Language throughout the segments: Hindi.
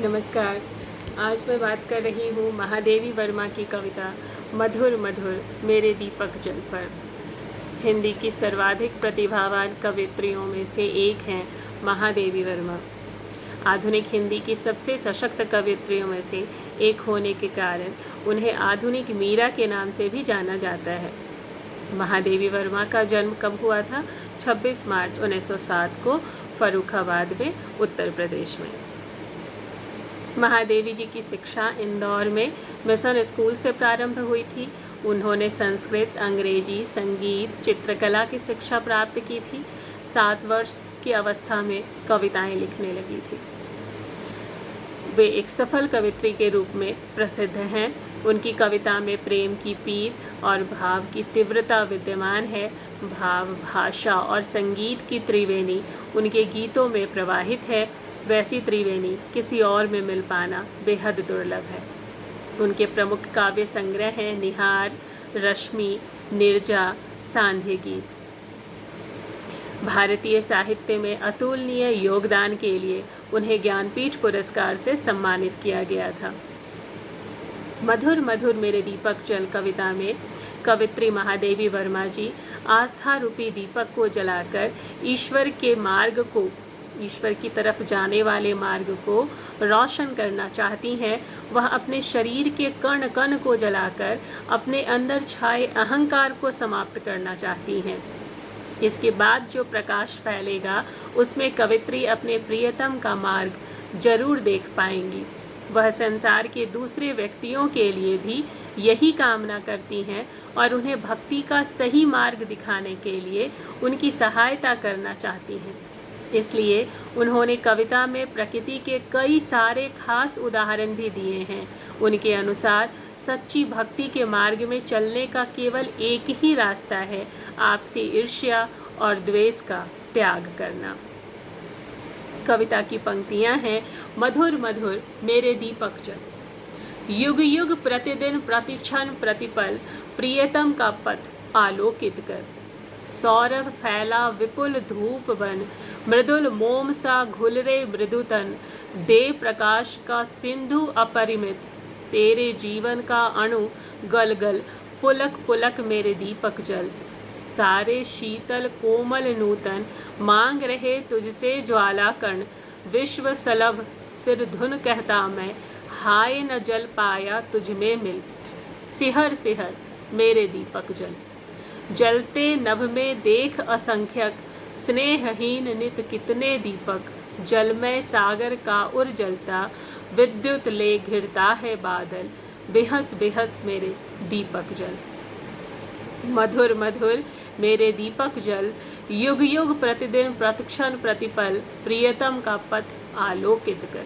नमस्कार। आज मैं बात कर रही हूँ महादेवी वर्मा की कविता मधुर मधुर मेरे दीपक जल पर। हिंदी की सर्वाधिक प्रतिभावान कवित्रियों में से एक हैं महादेवी वर्मा। आधुनिक हिंदी की सबसे सशक्त कवित्रियों में से एक होने के कारण उन्हें आधुनिक मीरा के नाम से भी जाना जाता है। महादेवी वर्मा का जन्म कब हुआ था? 26 मार्च 1907 को फर्रुखाबाद में, उत्तर प्रदेश में। महादेवी जी की शिक्षा इंदौर में मिशन स्कूल से प्रारंभ हुई थी। उन्होंने संस्कृत, अंग्रेजी, संगीत, चित्रकला की शिक्षा प्राप्त की थी। 7 वर्ष की अवस्था में कविताएं लिखने लगी थी। वे एक सफल कवित्री के रूप में प्रसिद्ध हैं। उनकी कविता में प्रेम की पीर और भाव की तीव्रता विद्यमान है। भाव, भाषा और संगीत की त्रिवेणी उनके गीतों में प्रवाहित है। वैसी त्रिवेणी किसी और में मिल पाना बेहद दुर्लभ है। उनके प्रमुख काव्य संग्रह हैं निहार, रश्मि, निर्जा, सांध्य गीत। भारतीय साहित्य में अतुलनीय योगदान के लिए उन्हें ज्ञानपीठ पुरस्कार से सम्मानित किया गया था। मधुर मधुर मेरे दीपक जल कविता में कवित्री महादेवी वर्मा जी आस्था रूपी दीपक को जलाकर ईश्वर की तरफ जाने वाले मार्ग को रोशन करना चाहती हैं। वह अपने शरीर के कण कण को जलाकर अपने अंदर छाए अहंकार को समाप्त करना चाहती हैं। इसके बाद जो प्रकाश फैलेगा उसमें कवित्री अपने प्रियतम का मार्ग जरूर देख पाएंगी। वह संसार के दूसरे व्यक्तियों के लिए भी यही कामना करती हैं और उन्हें भक्ति का सही मार्ग दिखाने के लिए उनकी सहायता करना चाहती हैं। इसलिए उन्होंने कविता में प्रकृति के कई सारे खास उदाहरण भी दिए हैं। उनके अनुसार सच्ची भक्ति के मार्ग में चलने का केवल एक ही रास्ता है, आपसी ईर्ष्या और द्वेष का त्याग करना। कविता की पंक्तियां हैं मधुर मधुर मेरे दीपक जल। युग युग प्रतिदिन प्रतिक्षण प्रतिपल प्रियतम का पथ आलोकित कर। सौरभ फैला विपुल धूप बन, मृदुल मोम सा घुलरे मृदुतन। दे प्रकाश का सिंधु अपरिमित, तेरे जीवन का अणु गल गल। पुलक पुलक मेरे दीपक जल, सारे शीतल कोमल नूतन। मांग रहे तुझसे ज्वाला कण, विश्व सलभ सिर धुन कहता मैं। हाय न जल पाया तुझ में मिल, सिहर सिहर मेरे दीपक जल। जलते नभ में देख असंख्यक, स्नेहहीन नित कितने दीपक। जलमय सागर का उर जलता, विद्युत ले घिरता है बादल। बेहस बेहस मेरे दीपक जल। मधुर मधुर मेरे दीपक जल, युग युग प्रतिदिन प्रतिक्षण प्रतिपल प्रियतम का पथ आलोकित कर।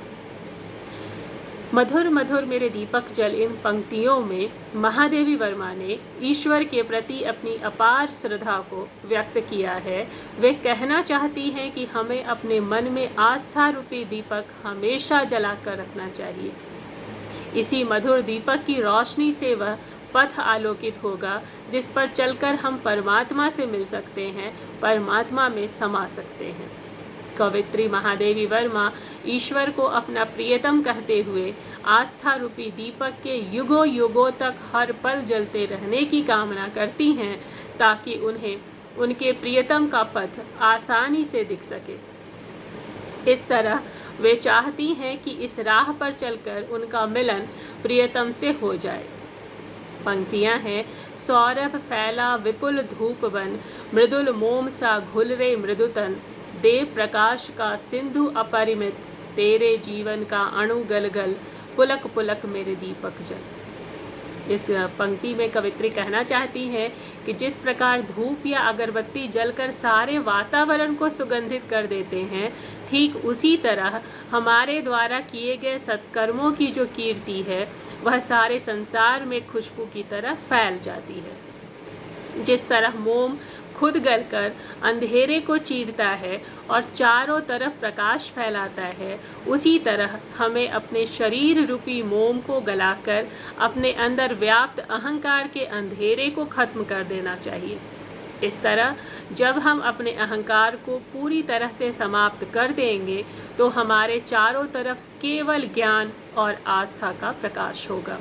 मधुर मधुर मेरे दीपक जल इन पंक्तियों में महादेवी वर्मा ने ईश्वर के प्रति अपनी अपार श्रद्धा को व्यक्त किया है। वे कहना चाहती हैं कि हमें अपने मन में आस्था रूपी दीपक हमेशा जलाकर रखना चाहिए। इसी मधुर दीपक की रोशनी से वह पथ आलोकित होगा जिस पर चलकर हम परमात्मा से मिल सकते हैं, परमात्मा में समा सकते हैं। कवित्री महादेवी वर्मा ईश्वर को अपना प्रियतम कहते हुए आस्था रूपी दीपक के युगों युगों तक हर पल जलते रहने की कामना करती हैं, ताकि उन्हें उनके प्रियतम का पथ आसानी से दिख सके। इस तरह वे चाहती हैं कि इस राह पर चलकर उनका मिलन प्रियतम से हो जाए। पंक्तियां हैं सौरभ फैला विपुल धूप बन, मृदुल मोम सा घुलरे मृदुतन। देव प्रकाश का सिंधु अपरिमित, तेरे जीवन का अणु गल गल। पुलक पुलक मेरे दीपक जल। इस पंक्ति में कवित्री कहना चाहती है कि जिस प्रकार धूप या अगरबत्ती जलकर सारे वातावरण को सुगंधित कर देते हैं, ठीक उसी तरह हमारे द्वारा किए गए सत्कर्मों की जो कीर्ति है वह सारे संसार में खुशबू की तरह फैल जाती है। जिस तरह मोम खुद गलकर अंधेरे को चीरता है और चारों तरफ प्रकाश फैलाता है, उसी तरह हमें अपने शरीर रूपी मोम को गलाकर अपने अंदर व्याप्त अहंकार के अंधेरे को खत्म कर देना चाहिए। इस तरह जब हम अपने अहंकार को पूरी तरह से समाप्त कर देंगे तो हमारे चारों तरफ केवल ज्ञान और आस्था का प्रकाश होगा।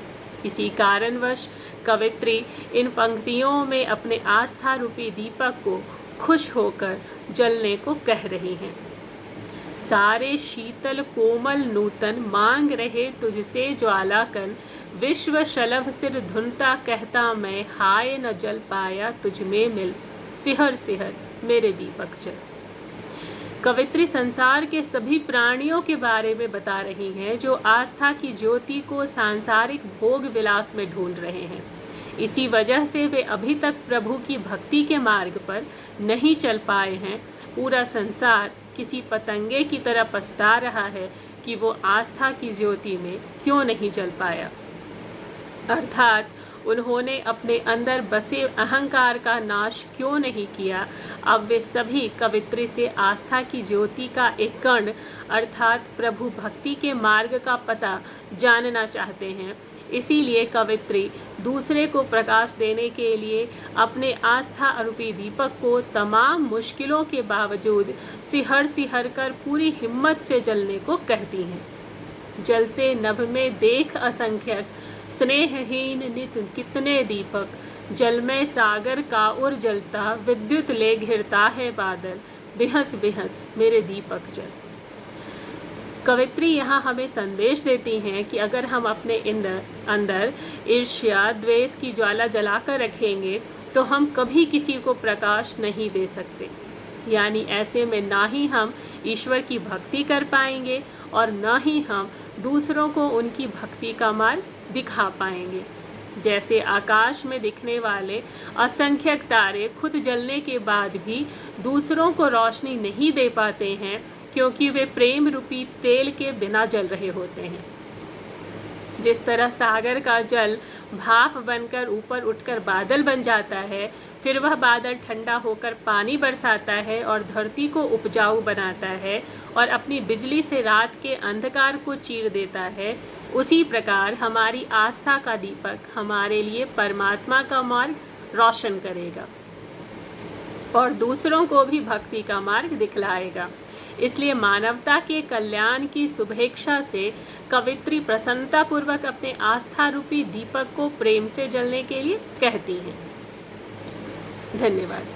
इसी कारणवश कवित्री इन पंक्तियों में अपने आस्था रूपी दीपक को खुश होकर जलने को कह रही हैं। सारे शीतल कोमल नूतन मांग रहे तुझसे ज्वालाकन, विश्व शलभ सिर धुनता कहता मैं, हाय न जल पाया तुझ में मिल, सिहर सिहर मेरे दीपक जल। कवित्री संसार के सभी प्राणियों के बारे में बता रही हैं जो आस्था की ज्योति को सांसारिक भोग विलास में ढूंढ रहे हैं। इसी वजह से वे अभी तक प्रभु की भक्ति के मार्ग पर नहीं चल पाए हैं। पूरा संसार किसी पतंगे की तरह पछता रहा है कि वो आस्था की ज्योति में क्यों नहीं जल पाया, अर्थात उन्होंने अपने अंदर बसे अहंकार का नाश क्यों नहीं किया। अब वे सभी कवित्री से आस्था की ज्योति का एक कण अर्थात प्रभु भक्ति के मार्ग का पता जानना चाहते हैं। इसीलिए कवित्री दूसरे को प्रकाश देने के लिए अपने आस्था रूपी दीपक को तमाम मुश्किलों के बावजूद सिहर सिहर कर पूरी हिम्मत से जलने को कहती हैं। जलते नभ में देख असंख्यक स्नेहहीन नित कितने दीपक, जल में सागर का उर जलता, विद्युत ले घिरता है बादल, बिहस बिहस मेरे दीपक जल। कवित्री यहाँ हमें संदेश देती हैं कि अगर हम अपने अंदर ईर्ष्या द्वेष की ज्वाला जलाकर रखेंगे तो हम कभी किसी को प्रकाश नहीं दे सकते। यानी ऐसे में ना ही हम ईश्वर की भक्ति कर पाएंगे और न ही हम दूसरों को उनकी भक्ति का मार्ग दिखा पाएंगे। जैसे आकाश में दिखने वाले असंख्यक तारे खुद जलने के बाद भी दूसरों को रोशनी नहीं दे पाते हैं क्योंकि वे प्रेम रूपी तेल के बिना जल रहे होते हैं। जिस तरह सागर का जल भाप बनकर ऊपर उठकर बादल बन जाता है, फिर वह बादल ठंडा होकर पानी बरसाता है और धरती को उपजाऊ बनाता है और अपनी बिजली से रात के अंधकार को चीर देता है, उसी प्रकार हमारी आस्था का दीपक हमारे लिए परमात्मा का मार्ग रोशन करेगा और दूसरों को भी भक्ति का मार्ग दिखलाएगा। इसलिए मानवता के कल्याण की शुभेच्छा से कवित्री प्रसन्नतापूर्वक अपने आस्था रूपी दीपक को प्रेम से जलने के लिए कहती हैं। धन्यवाद।